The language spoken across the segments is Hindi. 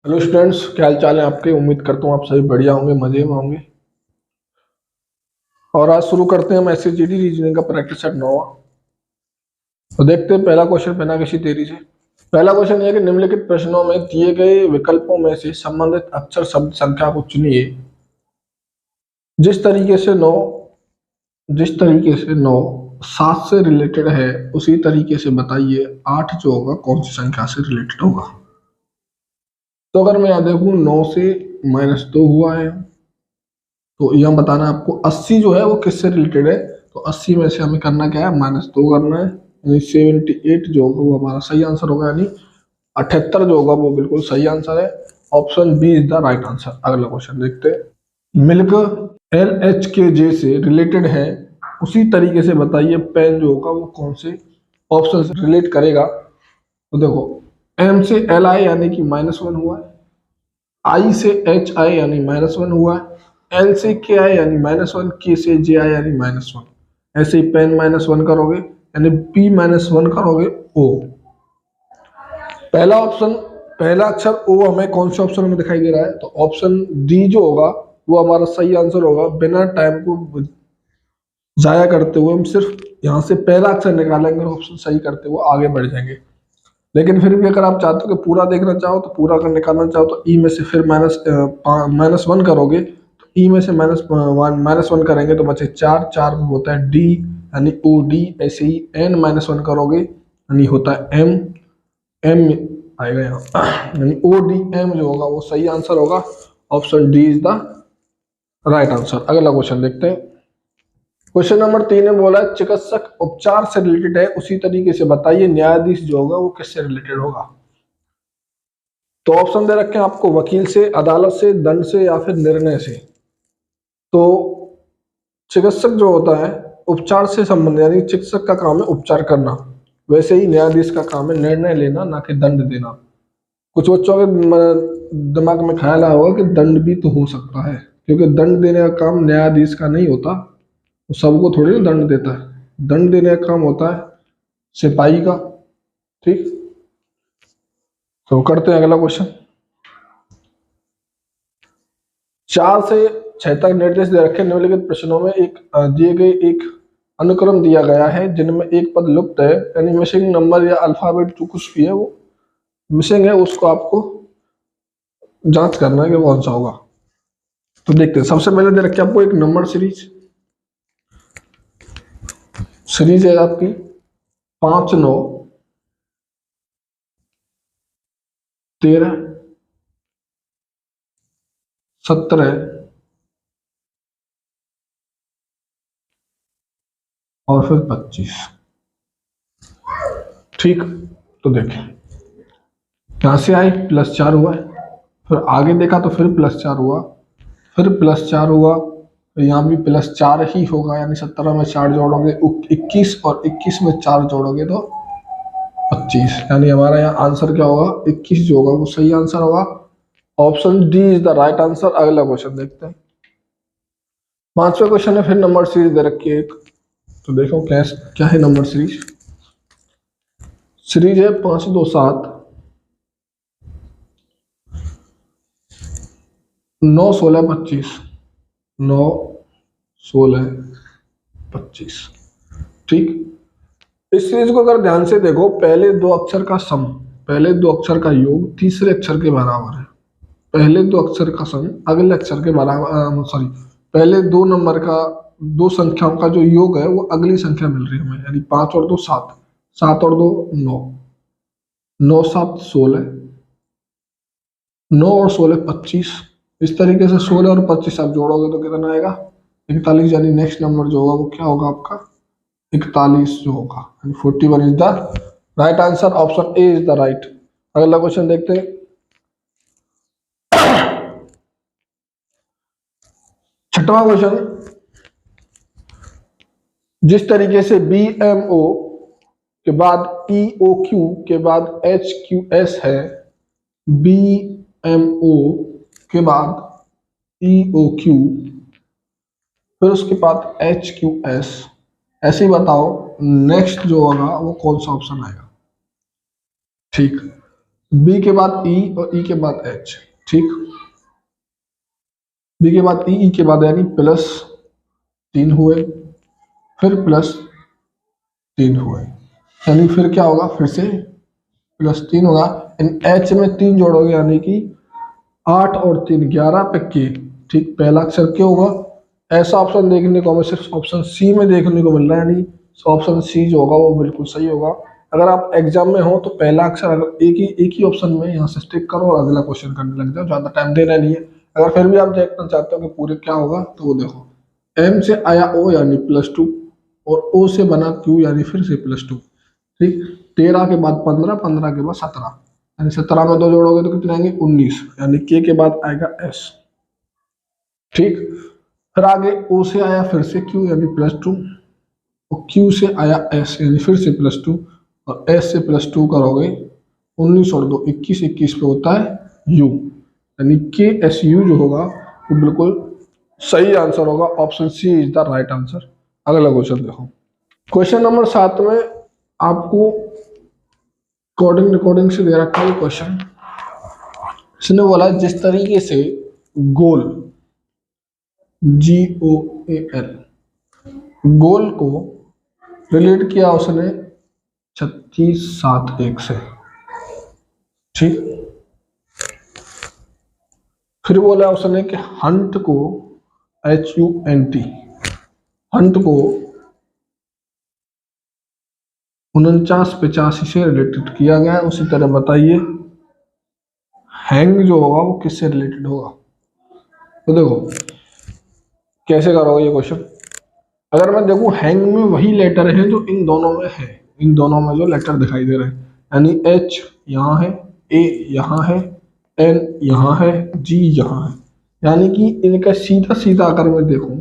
हेलो स्टूडेंट्स, क्या हाल चाल है आपके। उम्मीद करता हूँ आप सभी बढ़िया होंगे, मजे में होंगे। और आज शुरू करते हैं हम एसएजीडी रीजनिंग का प्रैक्टिस सेट 9। तो देखते हैं पहला क्वेश्चन बिना किसी देरी से। पहला क्वेश्चन है कि निम्नलिखित प्रश्नों में दिए गए विकल्पों में से संबंधित अक्षर शब्द संख्या को चुनिए। जिस तरीके से 9 7 से रिलेटेड है, उसी तरीके से बताइए 8 जो होगा कौन सी संख्या से रिलेटेड होगा। तो अगर मैं यहाँ देखूँ 9 से -2 हुआ है, तो यह बताना है आपको 80 जो है वो किससे रिलेटेड है। तो 80 में से हमें करना क्या है, -2 करना है, यानी 78 जो होगा वो हमारा सही आंसर होगा, यानी 78 जो होगा वो बिल्कुल सही आंसर है। Option B is the right answer. अगला क्वेश्चन देखते हैं। मिल्क LHKJ से रिलेटेड है, उसी तरीके से बताइए पेन जो होगा वो कौन से ऑप्शन से रिलेट करेगा। तो देखो, M से LI यानी कि -1 हुआ है, I से HI यानी -1 हुआ है, L से KI यानी -1, K से JI यानी -1। ऐसे ही पेन -1 करोगे यानी P -1 करोगे O। पहला ऑप्शन, पहला अक्षर O हमें कौन से ऑप्शन में दिखाई दे रहा है, तो ऑप्शन डी जो होगा वो हमारा सही आंसर होगा। बिना टाइम को जाया करते हुए हम सिर्फ यहाँ से पहला अक्षर निकालेंगे और ऑप्शन सही करते हुए आगे बढ़ जाएंगे। लेकिन फिर भी अगर आप चाहते हो कि पूरा देखना चाहो, तो पूरा अगर निकालना चाहो तो ई में से फिर -1 करोगे, तो ई में से -1 करेंगे तो बचे 4, 4 में होता है डी यानी OD। ऐसे ही n-1 करोगे यानी होता है M, M आएगा यहाँ यानी ODM जो होगा वो सही आंसर होगा। Option D is the right answer. अगला क्वेश्चन देखते हैं। क्वेश्चन नंबर 3 में बोला है चिकित्सक उपचार से रिलेटेड है, उसी तरीके से बताइए न्यायाधीश जो होगा वो किससे रिलेटेड होगा। तो ऑप्शन दे रखे हैं आपको, वकील से, अदालत से, दंड से या फिर निर्णय से। तो चिकित्सक जो होता है उपचार से संबंधित, यानी चिकित्सक का काम है उपचार करना। वैसे ही न्यायाधीश का काम है निर्णय लेना, ना कि दंड देना। कुछ बच्चों के दिमाग में ख्याल आया होगा कि दंड भी तो हो सकता है, क्योंकि दंड देने का काम न्यायाधीश का नहीं होता, वो सबको थोड़ी ना दंड देता है। दंड देने का काम होता है सिपाही का। ठीक, तो करते हैं अगला क्वेश्चन। 4 से 6 तक निर्देश दे रखे निम्नलिखित प्रश्नों में एक दिए गए एक अनुक्रम दिया गया है जिनमें एक पद लुप्त है, यानी मिसिंग नंबर या अल्फाबेट जो कुछ भी है वो मिसिंग है, उसको आपको जांच करना है कि कौन सा होगा। तो देखते हैं। सबसे पहले दे रखे आपको एक नंबर सीरीज है आपकी 5, 9, 13, 17 और फिर 25। ठीक, तो देखें यहां से आई +4 हुआ है, फिर आगे देखा तो फिर +4 हुआ, फिर +4 हुआ, तो यहाँ भी +4 ही होगा, यानी 17 में 4 जोड़ोगे 21 और 21 में 4 जोड़ोगे तो 25। यानी हमारा यहाँ आंसर क्या होगा, 21 जो होगा वो सही आंसर होगा। Option D is the right answer. अगला क्वेश्चन देखते हैं। 5वां क्वेश्चन है, फिर नंबर सीरीज दे रखी है एक। तो देखो क्या क्या है नंबर सीरीज। सीरीज है 5, 2, 7, 9, 16, 25, 9, 16, 25। ठीक, इस सीरीज को अगर ध्यान से देखो, पहले दो अक्षर का सम, पहले दो अक्षर का योग तीसरे अक्षर के बराबर है। पहले दो अक्षर का सम अगले अक्षर के बराबर, सॉरी, पहले दो नंबर का, दो संख्याओं का जो योग है वो अगली संख्या मिल रही है हमें, यानी 5 और 2 7, 7 और 2 9, 9, 7, 16, 9 और 16 25। इस तरीके से 16 और 25 आप जोड़ोगे तो कितना आएगा, 41। यानी नेक्स्ट नंबर जो होगा वो क्या होगा आपका, 41 जो होगा, 41 is the right answer. Option A is the right. अगला क्वेश्चन देखते हैं। 6वां क्वेश्चन, जिस तरीके से BMO के बाद EOQ के बाद HQS है, BMO के बाद EOQ फिर उसके बाद HQS, ऐसे ही बताओ नेक्स्ट जो होगा वो कौन सा ऑप्शन आएगा। ठीक, बी के बाद ई और ई के बाद एच। ठीक, बी के बाद ई के बाद यानी प्लस 3 हुए, फिर प्लस 3 हुए, यानी फिर क्या होगा, फिर से प्लस 3 होगा। इन एच में 3 जोड़ोगे यानी कि 8 और 3 11 पे के। ठीक, पहला अक्षर क्या होगा, ऐसा ऑप्शन देखने को हमें सिर्फ ऑप्शन सी में देखने को मिल रहा है, यानी ऑप्शन सी जो होगा वो बिल्कुल सही होगा। अगर आप एग्जाम में हो तो पहला अक्षर अगर एक ही ऑप्शन में यहाँ से स्टिक करो और अगला क्वेश्चन करने लग जाओ, ज्यादा टाइम देना नहीं है। अगर फिर भी आप देखना चाहते हो कि पूरे क्या होगा तो वो देखो, एम से आया ओ यानी +2, और ओ से बना क्यू यानी फिर से +2। ठीक, 13 के बाद 15, 15 के बाद 17, यानी 17 में 2 जोड़ोगे तो कितने आएंगे, 19, यानी के बाद आएगा एस। ठीक, फिर आगे ओ से आया फिर से क्यू यानी +2, और क्यू से आया एस यानी फिर से +2, और एस से +2 करोगे 19 और 2 21, 21 पे होता है यू, यानी के एस यू जो होगा वो बिल्कुल सही आंसर होगा। Option C is the right answer. अगला क्वेश्चन देखो, क्वेश्चन नंबर 7 में आपको कोडिंग रिकॉर्डिंग से दे रखा है क्वेश्चन। इसने बोला जिस तरीके से गोल, GOAL, गोल को रिलेट किया उसने 3671 से। ठीक, फिर बोला उसने कि हंट को, HUNT, हंट को 4985 से रिलेटेड किया गया है। उसी तरह बताइए हैंग जो होगा वो किससे रिलेटेड होगा। तो देखो कैसे करोगे ये क्वेश्चन। अगर मैं देखूं हैंग में वही लेटर है जो इन दोनों में है, इन दोनों में जो लेटर दिखाई दे रहे हैं, यानी H यहाँ है, A यहाँ है, N यहाँ है, G यहाँ है, यानी कि इनका सीधा सीधा अगर मैं देखूं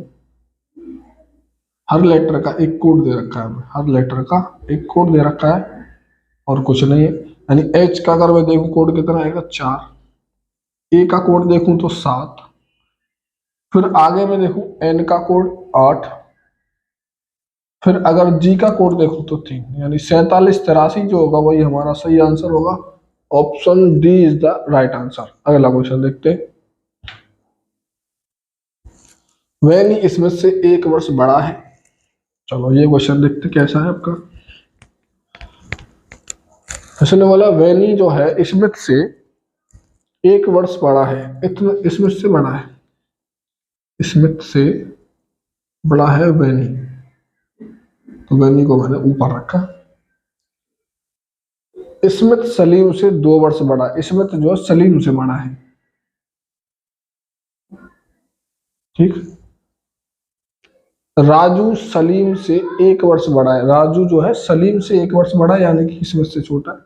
हर लेटर का एक कोड दे रखा है, हर लेटर का एक कोड दे रखा है और कुछ नहीं है। यानी H का अगर मैं देखूं कोड कितना आएगा 4, A का कोड देखूं तो 7, फिर आगे में देखूं N का कोड 8, फिर अगर जी का कोड देखो तो 3, यानी 4783 जो होगा वही हमारा सही आंसर होगा। Option D is the right answer. अगला क्वेश्चन देखते हैं, वैनी इसमें से 1 वर्ष बड़ा है। चलो ये क्वेश्चन देखते कैसा है आपका। इसने बोला वैनी जो है स्मिथ से 1 वर्ष बड़ा है, इतना स्मिथ से बड़ा है, स्मिथ से बड़ा है वैनी, तो वैनी को मैंने ऊपर रखा। स्मिथ सलीम से 2 वर्ष बड़ा, स्मिथ जो सलीम से बड़ा है। ठीक, राजू सलीम से 1 वर्ष बड़ा है, राजू जो है सलीम से 1 वर्ष बड़ा है, यानी कि स्मिथ से छोटा है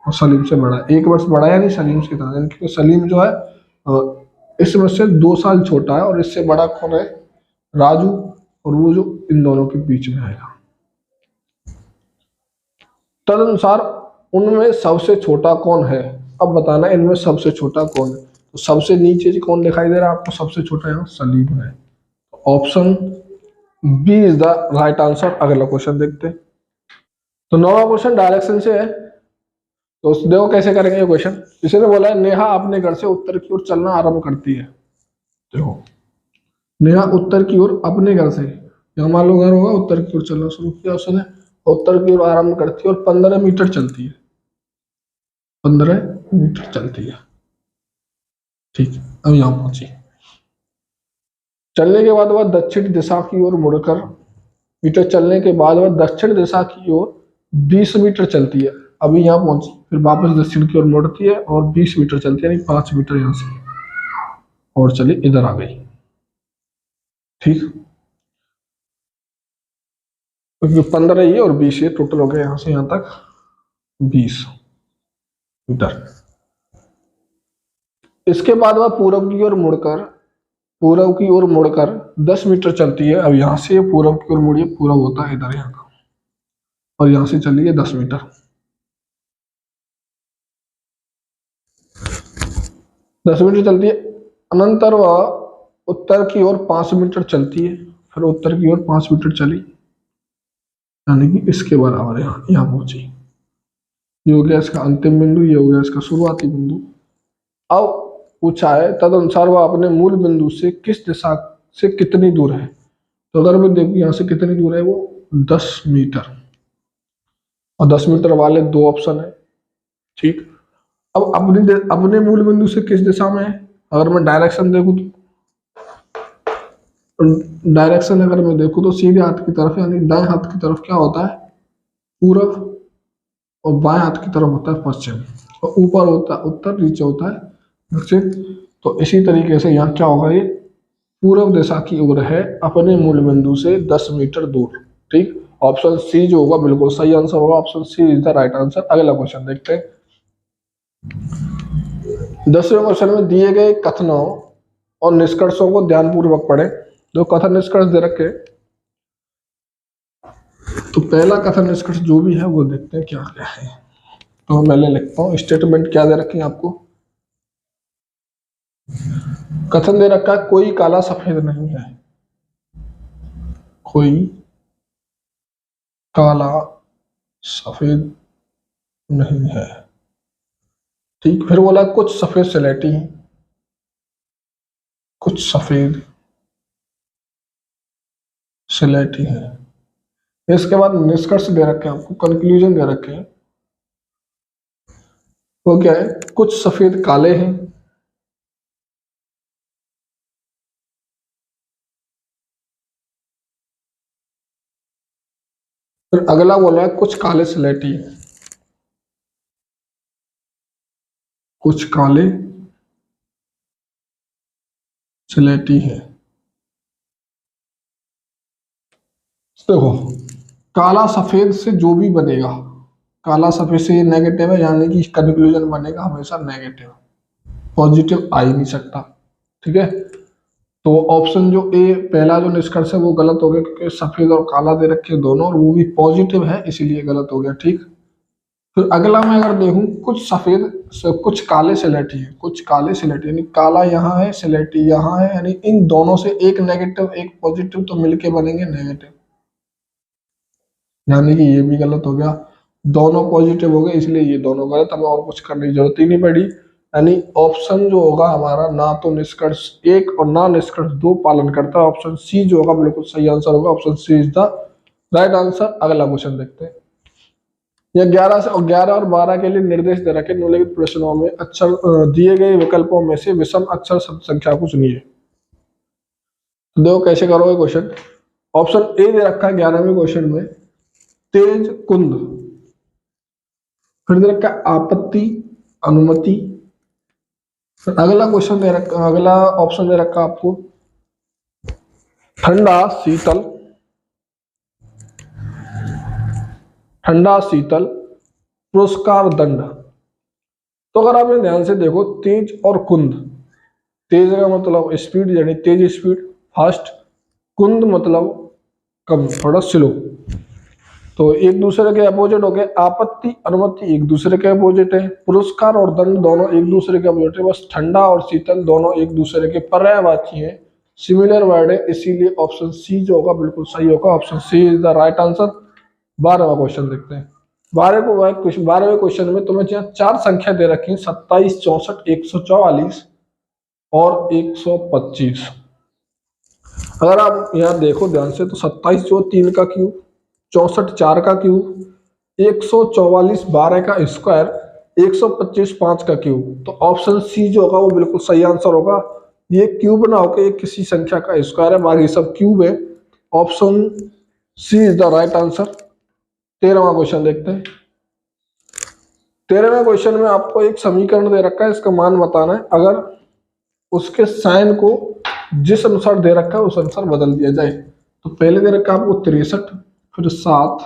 और सलीम से बड़ा है। 1 वर्ष बड़ा है यानी सलीम से कितना, यानी कि सलीम जो है स्मिथ से 2 साल छोटा है, और इससे बड़ा कौन है, राजू, और वो जो इन दोनों के बीच में आएगा। तदनुसार उनमें सबसे छोटा कौन है। अब बताना इनमें सबसे छोटा कौन है। तो सबसे नीचे जी कौन दिखाई दे रहा है आपको, सबसे छोटा यहाँ सलीम है। Option B is the right answer. अगला क्वेश्चन देखते हैं। तो 9वां क्वेश्चन डायरेक्शन से है, तो देखो कैसे करेंगे ये क्वेश्चन। इसने बोला है नेहा अपने घर से उत्तर की ओर चलना आरंभ करती है। देखो नेहा उत्तर की ओर अपने घर से, यहाँ मान लो घर होगा, उत्तर की ओर चलना शुरू किया उसने, उत्तर की ओर आरंभ करती है और 15 मीटर चलती है, 15 मीटर चलती है। ठीक, अब यहाँ पहुंची। चलने के बाद वह दक्षिण दिशा की ओर मुड़कर, मीटर चलने के बाद वह दक्षिण दिशा की ओर 20 मीटर चलती है। अभी यहाँ पहुंची, फिर वापस दक्षिण की ओर मुड़ती है और 20 मीटर चलती है, यानी 5 मीटर यहाँ से और चली इधर आ गई। ठीक, 15 ये और 20 ये टोटल हो गया यहाँ से यहाँ तक 20 मीटर। इसके बाद वह पूर्व की ओर मुड़कर, पूर्व की ओर मुड़कर 10 मीटर चलती है। अब यहाँ से पूर्व की ओर मुड़िए, पूर्व होता है इधर यहाँ का, और यहाँ से चलिए 10 मीटर, 10 मीटर चलती है। अनंतर वह उत्तर की ओर 5 मीटर चलती है, फिर उत्तर की ओर 5 मीटर चली, यानी कि इसके बराबर यहाँ यहाँ पहुंची। ये हो गया इसका अंतिम बिंदु, ये हो गया इसका शुरुआती बिंदु। अब पूछा है तदनुसार वह अपने मूल बिंदु से किस दिशा से कितनी दूर है। तो अगर मैं देखूं यहाँ से कितनी दूर है, वो 10 मीटर, और 10 मीटर वाले दो ऑप्शन है। ठीक, अब अपने मूल बिंदु से किस दिशा में है, अगर मैं डायरेक्शन देखूं तो डायरेक्शन अगर मैं देखूं तो सीधे हाथ की तरफ यानी दाएं हाथ की तरफ क्या होता है, पूरब, और बाएं हाथ की तरफ होता है पश्चिम, और ऊपर होता है उत्तर, नीचे होता है दक्षिण। तो इसी तरीके से यहाँ क्या होगा, ये पूर्व दिशा की ओर है अपने मूल बिंदु से 10 मीटर दूर। ठीक, ऑप्शन सी जो होगा बिल्कुल सही आंसर होगा, option C is the right answer. अगला क्वेश्चन देखते हैं। 10वें क्वेश्चन में दिए गए कथनों और निष्कर्षों को ध्यानपूर्वक पढ़ें। जो कथन निष्कर्ष दे रखे, तो पहला कथन निष्कर्ष जो भी है वो देखते हैं क्या क्या है। तो मैं लिखता हूँ स्टेटमेंट क्या दे रखे हैं आपको। कथन दे रखा है कोई काला सफेद नहीं है, कोई काला सफेद नहीं है। ठीक, फिर बोला कुछ सफेद स्लेटी हैं, कुछ सफेद स्लेटी है। इसके बाद निष्कर्ष दे रखे हैं आपको, कंक्लूजन दे रखे हैं, वो क्या है, कुछ सफेद काले हैं, फिर अगला बोला है कुछ काले स्लेटी हैं, कुछ काले स्लेटी है। देखो, काला सफेद से जो भी बनेगा, काला सफेद से ये नेगेटिव है, यानी कि कंक्लूजन बनेगा हमेशा नेगेटिव, पॉजिटिव आ ही नहीं सकता। ठीक है, तो ऑप्शन जो ए पहला जो निष्कर्ष है वो गलत हो गया, क्योंकि सफेद और काला दे रखे दोनों, और वो भी पॉजिटिव है, इसीलिए गलत हो गया। ठीक, फिर अगला मैं अगर देखूं, कुछ सफेद कुछ काले स्लेटी है, कुछ काले स्लेटी यानी काला यहाँ है स्लेटी यहाँ है, यानी इन दोनों से एक नेगेटिव एक पॉजिटिव तो मिलके बनेंगे नेगेटिव, यानी कि ये भी गलत हो गया। दोनों पॉजिटिव हो गए, इसलिए ये दोनों गलत, हमें और कुछ करने की जरूरत ही नहीं पड़ी। यानी ऑप्शन जो होगा हमारा ना तो निष्कर्ष एक और ना निष्कर्ष दो पालन करता है, ऑप्शन सी जो होगा बिल्कुल सही आंसर होगा, option C is the right answer. अगला क्वेश्चन देखते हैं। यह 11 और 12 के लिए निर्देश दे रखे, निम्नलिखित प्रश्नों में अक्षर दिए गए विकल्पों में से विषम अक्षर शब्द संख्या को चुनिए। देखो कैसे करोगे क्वेश्चन। ऑप्शन ए दे रखा है 11वें क्वेश्चन में तेज कुंद, फिर दे रखा है आपत्ति अनुमति, फिर अगला क्वेश्चन दे रखा, अगला ऑप्शन दे रखा आपको ठंडा शीतल, ठंडा शीतल पुरस्कार दंड। तो अगर आपने ध्यान से देखो, तेज और कुंद, तेज का मतलब स्पीड यानी तेज स्पीड फास्ट, कुंद मतलब कम थोड़ा स्लो, तो एक दूसरे के अपोजिट हो गए। आपत्ति अनुमति एक दूसरे के अपोजिट है, पुरस्कार और दंड दोनों एक दूसरे के अपोजिट है, बस ठंडा और शीतल दोनों एक दूसरे के पर्यायवाची हैं, सिमिलर वर्ड है, इसीलिए ऑप्शन सी जो होगा बिल्कुल सही होगा, option C is the right answer. 12वां क्वेश्चन देखते हैं। 12वें क्वेश्चन में तुम्हें यहाँ चार संख्या दे रखी है, 27, 64, 144 और 125। अगर आप यहाँ देखो ध्यान से, तो 27 जो 3 का क्यूब, 64 4 का क्यूब, 144 12 का स्क्वायर, 125 5 का क्यूब। तो ऑप्शन सी जो होगा वो बिल्कुल सही आंसर होगा। ये क्यूब ना होकर ये किसी संख्या का स्क्वायर है, बाकी सब क्यूब है, option C is the right answer. 13वां क्वेश्चन देखते हैं। 13वें क्वेश्चन में आपको एक समीकरण दे रखा है, इसका मान बताना है, अगर उसके साइन को जिस अनुसार दे रखा है उस अनुसार बदल दिया जाए। तो पहले दे रखा है आपको 63, फिर 7,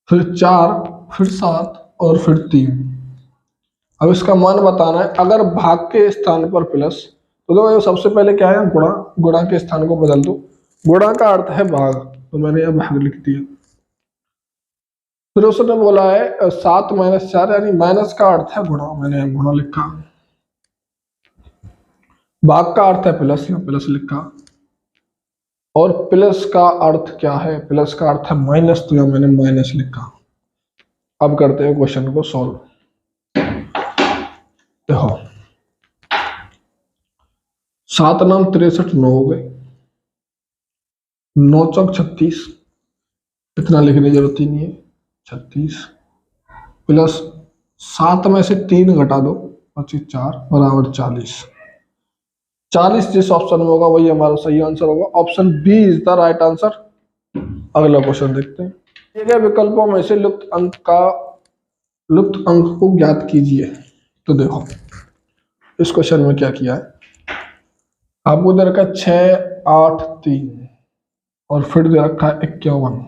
फिर 4, फिर 7 और फिर 3। अब इसका मान बताना है, अगर भाग के स्थान पर प्लस, तो देखो सबसे पहले क्या है, गुणा, गुणा के स्थान को बदल दो, गुणा का अर्थ है भाग, तो मैंने यह भाग लिख दिया। फिर उसने बोला है 7 - 4 यानी माइनस का अर्थ है गुणा, मैंने गुणा लिखा। भाग का अर्थ है प्लस, या प्लस लिखा, और प्लस का अर्थ क्या है, प्लस का अर्थ है माइनस, तो यहाँ मैंने माइनस लिखा। अब करते हैं क्वेश्चन को सॉल्व। देखो 7 नाम 63 9 हो गए, 9 चौक 36, इतना लिखने की जरूरत ही नहीं है, 36 प्लस 7 में से 3 घटा दो 25 4 बराबर 40। 40 जिस ऑप्शन में होगा वही हमारा सही आंसर होगा। Option B is the right answer. अगला क्वेश्चन देखते हैं। दिए गए विकल्पों में से लुप्त अंक को ज्ञात कीजिए। तो देखो इस क्वेश्चन में क्या किया है, आपको दे रखा है 6 8 3 और फिर दे रखा है 51,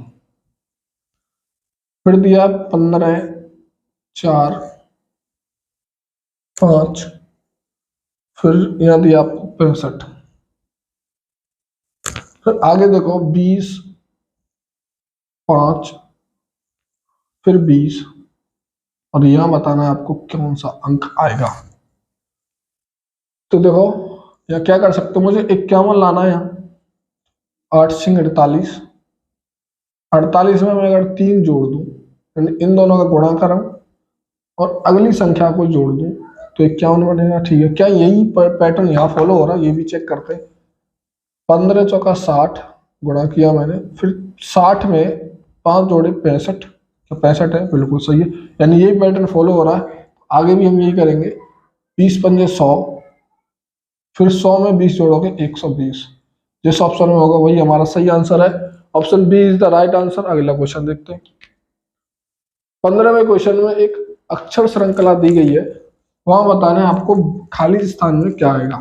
फिर दिया 15 4 5, फिर यहाँ दिया आपको 65, फिर आगे देखो 20 5 फिर 20 और यहाँ बताना है आपको कौन सा अंक आएगा। तो देखो या क्या कर सकते हो, मुझे 51 लाना है यहाँ, 8 सिंह 48, 48 में मैं अगर 3 जोड़ दूं यानी इन दोनों का गुणा करूं और अगली संख्या को जोड़ दूं तो 51 बनेगा। ठीक है, क्या यही पैटर्न यहाँ फॉलो हो रहा है, ये भी चेक करते हैं। 15 चौका 60 गुणा किया मैंने, फिर 60 में 5 जोड़े 65, तो 65 है, बिल्कुल सही है, यानी यही पैटर्न फॉलो हो रहा है। आगे भी हम यही करेंगे, 20 पंजे 100, फिर 100 में 20 जोड़ोगे 120, जिस ऑप्शन में होगा वही हमारा सही आंसर है। Option B is the right answer. अगला क्वेश्चन देखते हैं। 15वें क्वेश्चन में एक अक्षर श्रृंखला दी गई है, वहां बताना है आपको खाली स्थान में क्या आएगा।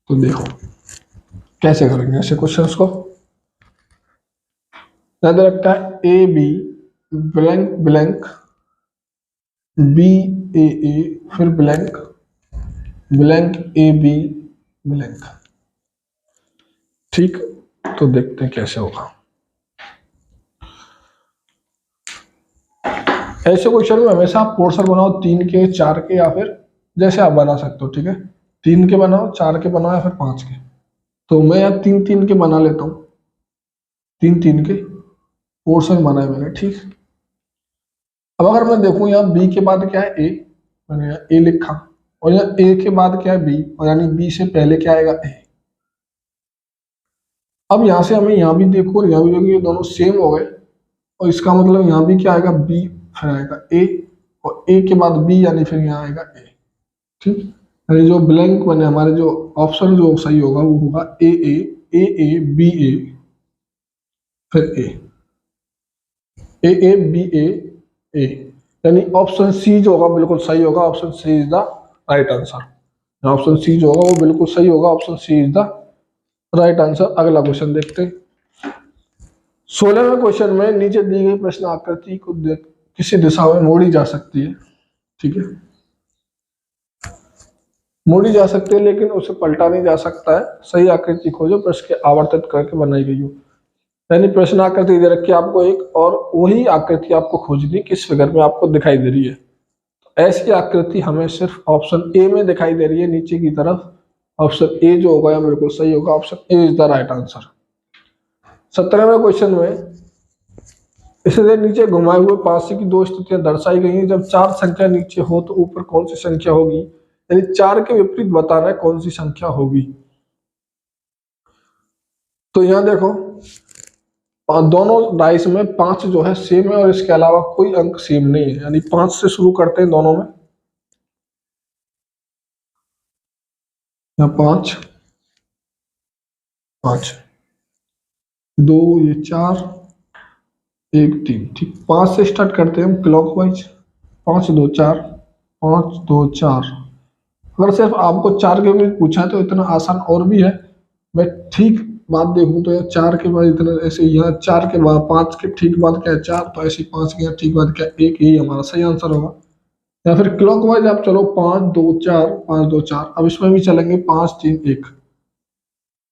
तो देखो कैसे करेंगे ऐसे क्वेश्चंस को। याद रखा है A B blank blank, B A फिर blank blank A B blank. ठीक, तो देखते हैं कैसे होगा। ऐसे क्वेश्चन में हमेशा आप पोर्शन बनाओ 3 के 4 के या फिर जैसे आप बना सकते हो। ठीक है, 3 के बनाओ, 4 के बनाओ या फिर 5 के। तो मैं यहाँ 3 के बना लेता हूँ, 3 के पोर्शन बनाए मैंने। ठीक, अब अगर मैं देखूं यहाँ बी के बाद क्या है, ए, मैंने यहाँ ए लिखा, और यहाँ ए के बाद क्या है बी, और यानी बी से पहले क्या आएगा ए। अब यहाँ से हमें यहाँ भी देखो और यहाँ भी देखो, ये दोनों सेम हो गए, और इसका मतलब यहाँ भी क्या आएगा बी, फिर आएगा ए, और ए के बाद बी यानी फिर यहाँ आएगा ए। ठीक, यानी जो ब्लैंक बने हमारे जो ऑप्शन जो सही होगा वो होगा ए बी ए फिर ए बी ए, यानी ऑप्शन सी जो होगा बिल्कुल सही होगा। Option C is the right answer. Option C जो होगा वो बिल्कुल सही होगा। Option C is the right answer. अगला क्वेश्चन देखते हैं। 16वें क्वेश्चन में नीचे दी गई प्रश्न आकृति को किसी दिशा में मोड़ी जा सकती है। ठीक है, मोड़ी जा सकती है लेकिन उसे पलटा नहीं जा सकता है। सही आकृति खोजो प्रश्न के आवर्तित करके बनाई गई हो, यानी प्रश्न आकृति दे रखी है आपको एक, और वही आकृति आपको खोजनी किस फिगर में आपको दिखाई दे रही है। तो ऐसी आकृति हमें सिर्फ ऑप्शन ए में दिखाई दे रही है नीचे की तरफ। ऑप्शन ए जो होगा बिल्कुल सही होगा। Option A is the right answer. 17वें क्वेश्चन में इसे नीचे घुमाए हुए पासे की 2 स्थितियां दर्शाई गई हैं। जब 4 संख्या नीचे हो तो ऊपर कौन सी संख्या होगी, यानी 4 के विपरीत बताना है कौन सी संख्या होगी। तो यहां देखो दोनों डाइस में 5 जो है सेम है और इसके अलावा कोई अंक सेम नहीं है, यानी 5 से शुरू करते हैं दोनों में। यहाँ 5 5 2 ये 4 1 3। ठीक, 5 से स्टार्ट करते हैं हम क्लॉकवाइज। 5 2 4 5 2 4। अगर सिर्फ आपको 4 के भी पूछा है तो इतना आसान और भी है। मैं ठीक बात देखूं तो यहाँ 4 के बाद इतना ऐसे, यहाँ 4 के बाद 5 के ठीक बाद क्या है 4, तो ऐसे 5 के ठीक बाद क्या 1, यही हमारा सही आंसर होगा। या फिर क्लॉकवाइज आप चलो 5 2 4 5 2 4। अब इसमें भी चलेंगे 5 3 1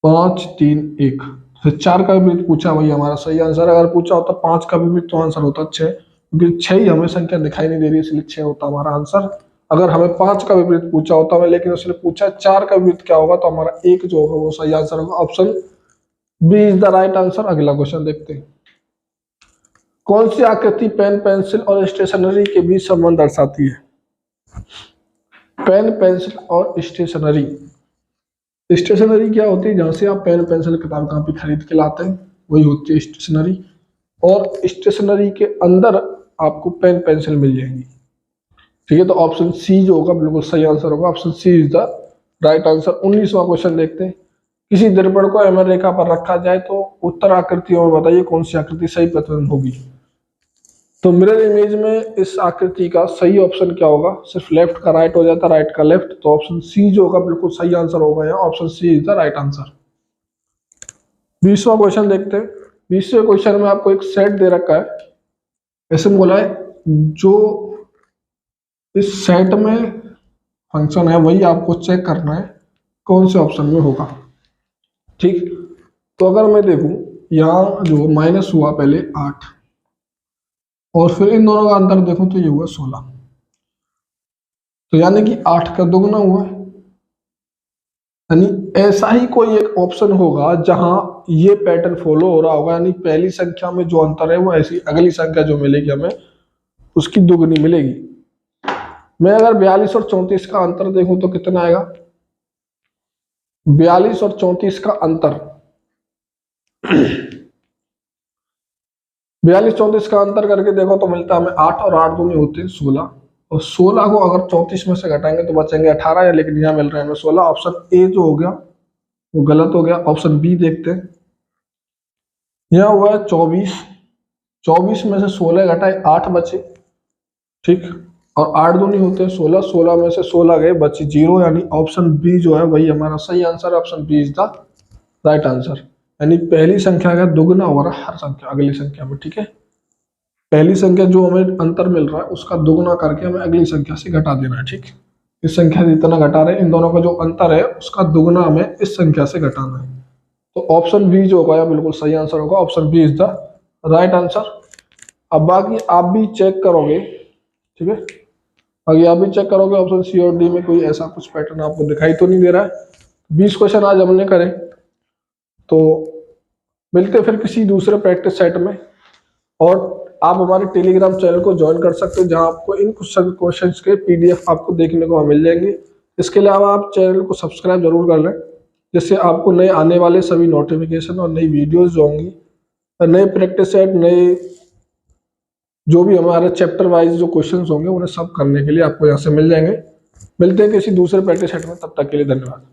5 3 1। फिर 4 का भी पूछा वही हमारा सही आंसर। अगर पूछा होता 5 का भी तो आंसर होता 6, क्योंकि 6 ही हमें संख्या दिखाई नहीं दे रही इसलिए 6 होता हमारा आंसर। अगर हमें 5 का विपरीत पूछा होता है लेकिन उसने पूछा 4 का विपरीत क्या होगा, तो हमारा 1 जो होगा वो सही आंसर होगा। Option B is the right answer. अगला क्वेश्चन देखते हैं। कौन सी आकृति पेन पेंसिल और स्टेशनरी के बीच संबंध दर्शाती है? पेन पेंसिल और स्टेशनरी। स्टेशनरी क्या होती है? जहां से आप पेन पेंसिल किताब कॉपी खरीद के लाते हैं वही होती है स्टेशनरी। और स्टेशनरी के अंदर आपको पेन पेंसिल मिल जाएंगी। ठीक है, तो ऑप्शन सी जो होगा बिल्कुल सही आंसर होगा। Option C is the right answer. 19वां क्वेश्चन देखते हैं। किसी दर्पण को एमएन रेखा पर रखा जाए तो उत्तर आकृतियों में बताइए कौन सी आकृति सही प्रतिबिंब होगी। तो मिरर इमेज में इस आकृति का सही ऑप्शन क्या होगा? सिर्फ लेफ्ट का राइट हो जाता है, राइट का लेफ्ट। तो ऑप्शन सी जो होगा बिल्कुल सही आंसर होगा यहाँ। Option C is the right answer. 20वां क्वेश्चन देखते हैं। 20वें क्वेश्चन में आपको एक सेट दे रखा है, ऐसे बोला है जो इस सेट में फंक्शन है वही आपको चेक करना है कौन से ऑप्शन में होगा। ठीक, तो अगर मैं देखूं यहाँ जो माइनस हुआ पहले 8 और फिर इन दोनों का अंतर देखूं तो ये हुआ 16, तो यानी कि 8 का दोगुना हुआ है। यानी ऐसा ही कोई एक ऑप्शन होगा जहां ये पैटर्न फॉलो हो रहा होगा, यानी पहली संख्या में जो अंतर है वो ऐसी अगली संख्या जो मिलेगी हमें उसकी दुगनी मिलेगी। मैं अगर 42 और 34 का अंतर देखूं तो कितना आएगा? 42 और 34 का अंतर 42-34 का अंतर करके देखो तो मिलता है हमें 8 और 8 दूनी होते हैं 16, और 16 को अगर 34 में से घटाएंगे तो बचेंगे 18 या, लेकिन यहाँ मिल रहे हैं हमें 16। ऑप्शन ए जो हो गया वो गलत हो गया। ऑप्शन बी देखते हैं। यहाँ हुआ है 24, 24 में से 16 घटाए 8 बचे। ठीक, और 8 दूनी होते हैं 16, 16 में से 16 गए बचे 0, यानी ऑप्शन बी जो है वही हमारा सही answer. Option B is the right answer. यानी पहली संख्या का दुगना हो रहा है हर संख्या अगली संख्या में। ठीक है, पहली संख्या जो हमें अंतर मिल रहा है उसका दुगना करके हमें अगली संख्या से घटा देना है। ठीक, इस संख्या से इतना घटा रहे हैं, इन दोनों का जो अंतर है उसका दुगना हमें इस संख्या से घटाना है। तो ऑप्शन बी जो होगा बिल्कुल सही आंसर होगा। Option B is the right answer. अब बाकी आप भी चेक करोगे, ठीक है, बाकी आप भी चेक करोगे ऑप्शन सी और डी में कोई ऐसा कुछ पैटर्न आपको दिखाई तो नहीं दे रहा है। 20 क्वेश्चन आज हमने करे, तो मिलते फिर किसी दूसरे प्रैक्टिस सेट में। और आप हमारे टेलीग्राम चैनल को ज्वाइन कर सकते हो जहां आपको इन कुछ क्वेश्चंस के पीडीएफ आपको देखने को मिल जाएंगे। इसके अलावा आप चैनल को सब्सक्राइब जरूर कर लें, जिससे आपको नए आने वाले सभी नोटिफिकेशन और नई वीडियोस जो होंगी, नए प्रैक्टिस सेट, नए जो भी हमारे चैप्टर वाइज जो क्वेश्चंस होंगे उन्हें सब करने के लिए आपको यहाँ से मिल जाएंगे। मिलते हैं किसी दूसरे प्रैक्टिस सेट में, तब तक के लिए धन्यवाद।